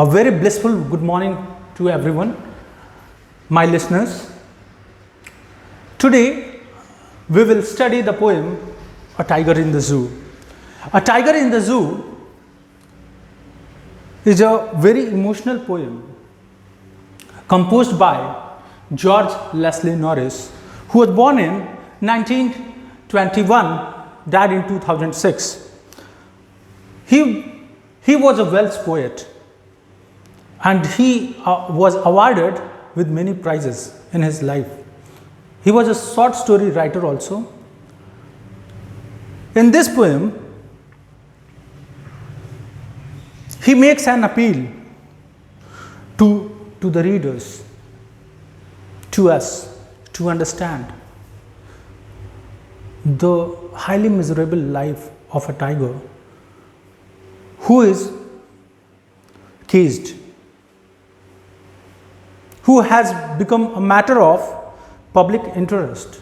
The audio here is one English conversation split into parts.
A very blissful good morning to everyone, my listeners. Today we will study the poem A Tiger in the Zoo. A Tiger in the Zoo is a very emotional poem composed by George Leslie Norris, who was born in 1921, died in 2006. He was a Welsh poet, and he was awarded with many prizes in his life. He was a short story writer also. In this poem, he makes an appeal to the readers, to us, to understand the highly miserable life of a tiger who is caged, who has become a matter of public interest,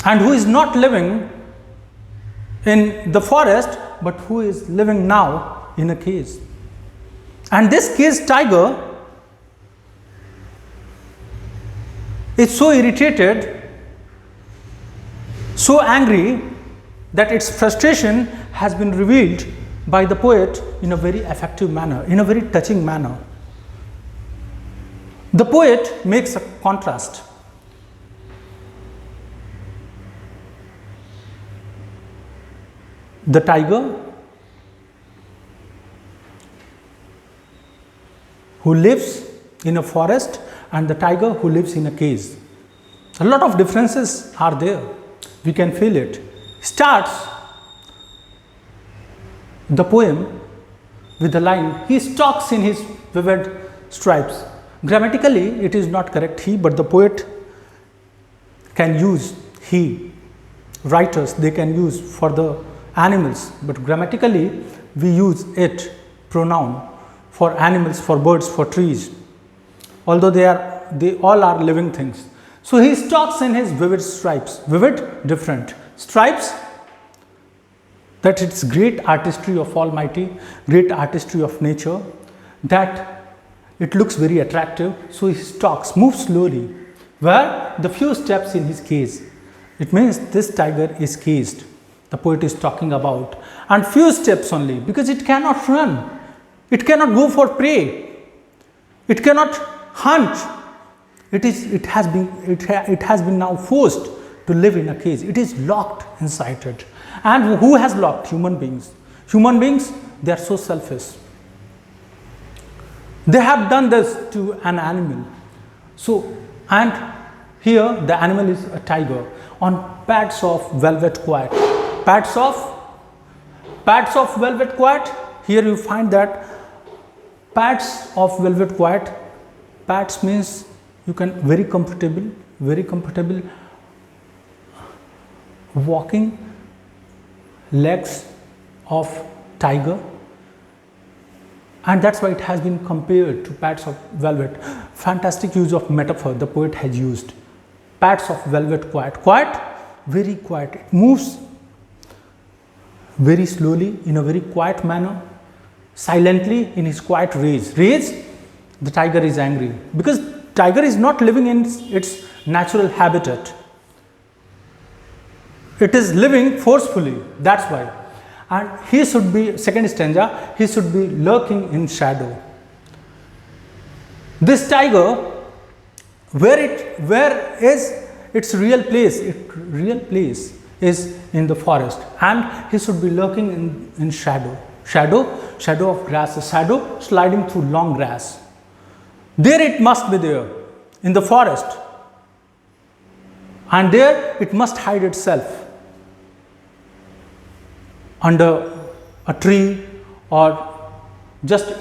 and who is not living in the forest but who is living now in a cage. And this caged tiger is so irritated, so angry, that its frustration has been revealed by the poet in a very effective manner, in a very touching manner. The poet makes a contrast. The tiger who lives in a forest and the tiger who lives in a cage. A lot of differences are there. We can feel it. Starts the poem with the line, "He stalks in his vivid stripes." Grammatically, it is not correct he, but the poet can use he. Writers, they can use for the animals, but grammatically we use it pronoun for animals, for birds, for trees, although they all are living things. So he stalks in his vivid stripes. Vivid, different. Stripes, that it's great artistry of Almighty, great artistry of nature, that it looks very attractive. So he stalks, moves slowly, where the few steps in his cage. It means this tiger is caged. The poet is talking about, and few steps only, because it cannot run, it cannot go for prey, it cannot hunt. It has been now forced to live in a cage. It is locked inside it. And who has locked? Human beings. Human beings, they are so selfish. They have done this to an animal. So, and here the animal is a tiger on pads of velvet quiet. Pads of velvet quiet. Here you find that pads of velvet quiet. Pads means you can very comfortable walking legs of tiger, and that's why it has been compared to pads of velvet. Fantastic use of metaphor the poet has used. Pads of velvet quiet, very quiet. It moves very slowly, in a very quiet manner, silently, in his quiet rage. The tiger is angry because tiger is not living in its natural habitat. It is living forcefully, that's why. And he should be, second stanza, he should be lurking in shadow. This tiger, where is its real place? Its real place is in the forest, and he should be lurking in shadow. Shadow of grass, a shadow sliding through long grass. There it must be there, in the forest, and there it must hide itself under a tree, or just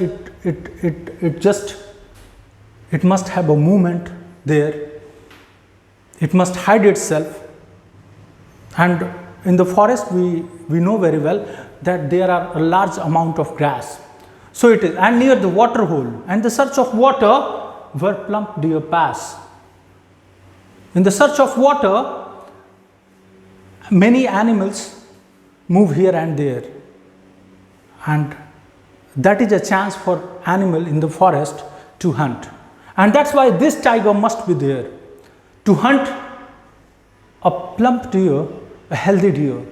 it must have a movement there. It must hide itself. And in the forest we know very well that there are a large amount of grass. So it is, and near the water hole, and the search of water where plump deer pass. In the search of water, many animals move here and there, and that is a chance for animal in the forest to hunt. And that's why this tiger must be there to hunt a plump deer, a healthy deer.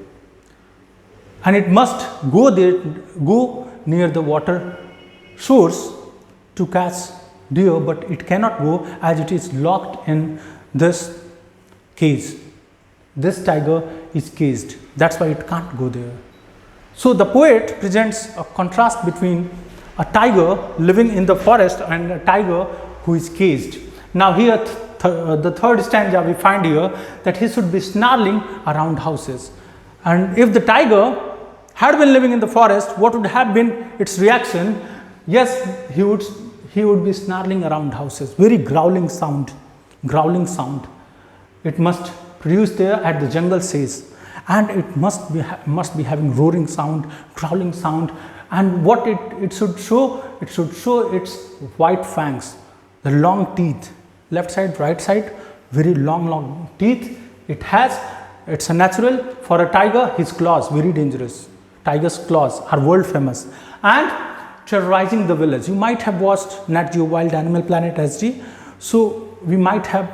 And it must go there, go near the water source to catch deer, but it cannot go as it is locked in this cage. This tiger is caged. That's why it can't go there. So the poet presents a contrast between a tiger living in the forest and a tiger who is caged. Now here the third stanza we find here that he should be snarling around houses. And if the tiger had been living in the forest, what would have been its reaction? Yes, he would be snarling around houses, very growling sound. It must produce there at the jungle says, and it must be having roaring sound, growling sound. And what it should show? It should show its white fangs, the long teeth, left side, right side, very long teeth. It's a natural for a tiger. His claws, very dangerous. Tiger's claws are world famous and terrorizing the village. You might have watched Nat Geo Wild Animal Planet HD. So you might have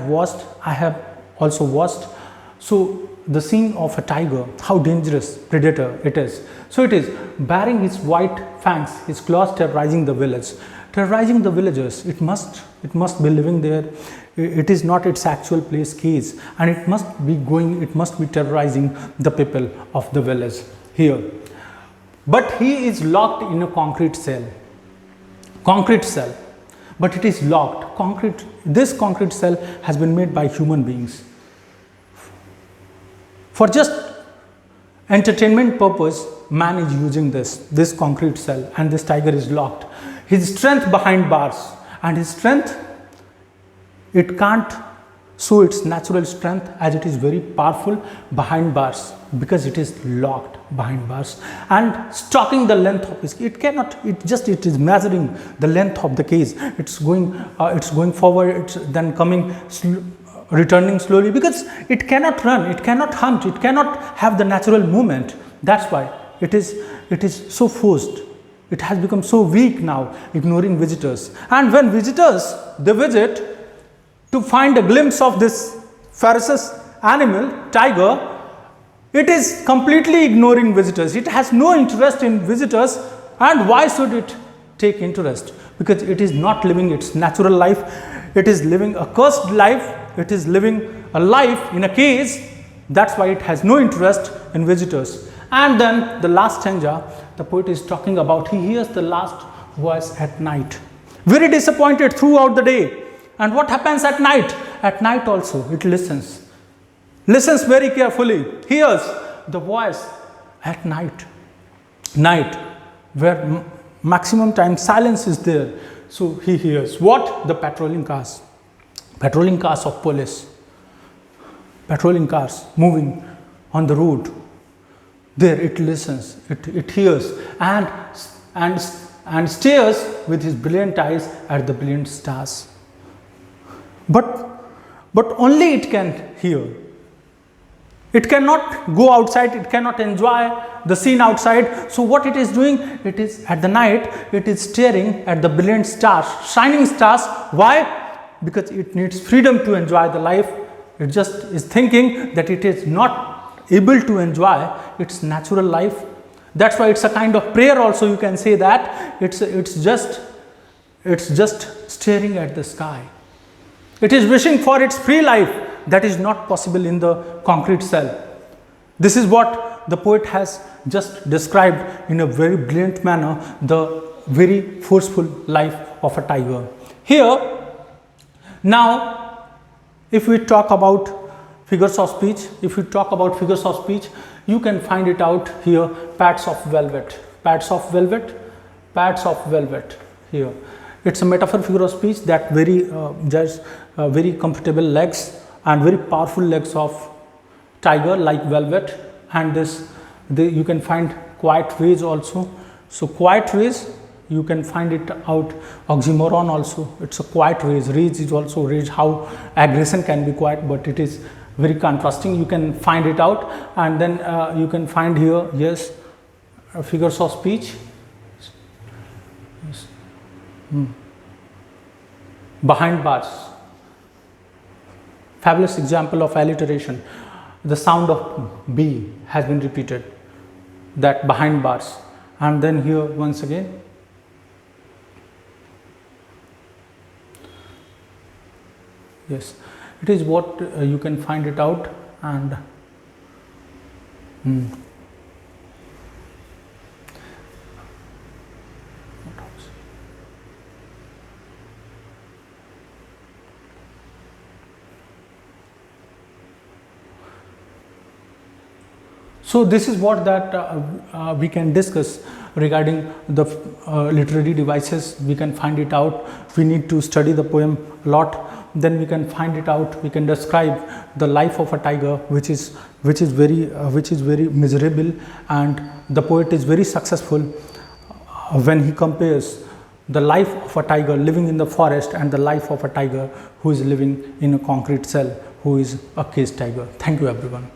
watched, I have also watched. So the scene of a tiger, how dangerous predator it is. So it is bearing his white fangs, his claws, terrorizing the village, terrorizing the villagers. It must be living there. It is not its actual place, cage, and it must be terrorizing the people of the village here. But he is locked in a concrete cell, but it is locked. This concrete cell has been made by human beings. For just entertainment purpose, man is using this concrete cell, and this tiger is locked. His strength behind bars, and his strength, it can't show its natural strength as it is very powerful behind bars because it is locked behind bars and stalking the length of his. It is measuring the length of the cage. It's going forward. It's then coming. Returning slowly because it cannot run, it cannot hunt, it cannot have the natural movement. That's why it is so forced. It has become so weak now, ignoring visitors. And when visitors, they visit to find a glimpse of this ferocious animal, tiger, it is completely ignoring visitors. It has no interest in visitors. And why should it take interest? Because it is not living its natural life. It is living a cursed life. It is living a life in a cage. That's why it has no interest in visitors. And then the last stanza, the poet is talking about, he hears the last voice at night. Very disappointed throughout the day. And what happens at night? At night also, it listens very carefully, hears the voice at night, where maximum time silence is there. So he hears what? The patrolling cars of police, patrolling cars moving on the road. There it listens, it hears and stares with his brilliant eyes at the brilliant stars. But only it can hear. It cannot go outside, it cannot enjoy the scene outside. So what it is doing? It is at the night, it is staring at the brilliant stars, shining stars. Why? Because it needs freedom to enjoy the life. It just is thinking that it is not able to enjoy its natural life. That's why it's a kind of prayer also, you can say that. It's just staring at the sky. It is wishing for its free life. That is not possible in the concrete cell. This is what the poet has just described in a very brilliant manner, the very forceful life of a tiger. Here, now, if we talk about figures of speech, you can find it out here, pads of velvet here. It's a metaphor figure of speech that very comfortable legs and very powerful legs of tiger like velvet, and you can find quiet rays also. So quiet rays, you can find it out, oxymoron also, it's a quiet rays. Rage is also rage, how aggression can be quiet, but it is very contrasting. You can find it out, and then you can find here, yes, figures of speech. Behind bars, fabulous example of alliteration. The sound of B has been repeated, that behind bars, and then here once again. Yes, it is what you can find it out. And so this is what that we can discuss regarding the literary devices. We can find it out. We need to study the poem a lot. Then we can find it out. We can describe the life of a tiger, which is very miserable, and the poet is very successful when he compares the life of a tiger living in the forest and the life of a tiger who is living in a concrete cell, who is a caged tiger. Thank you, everyone.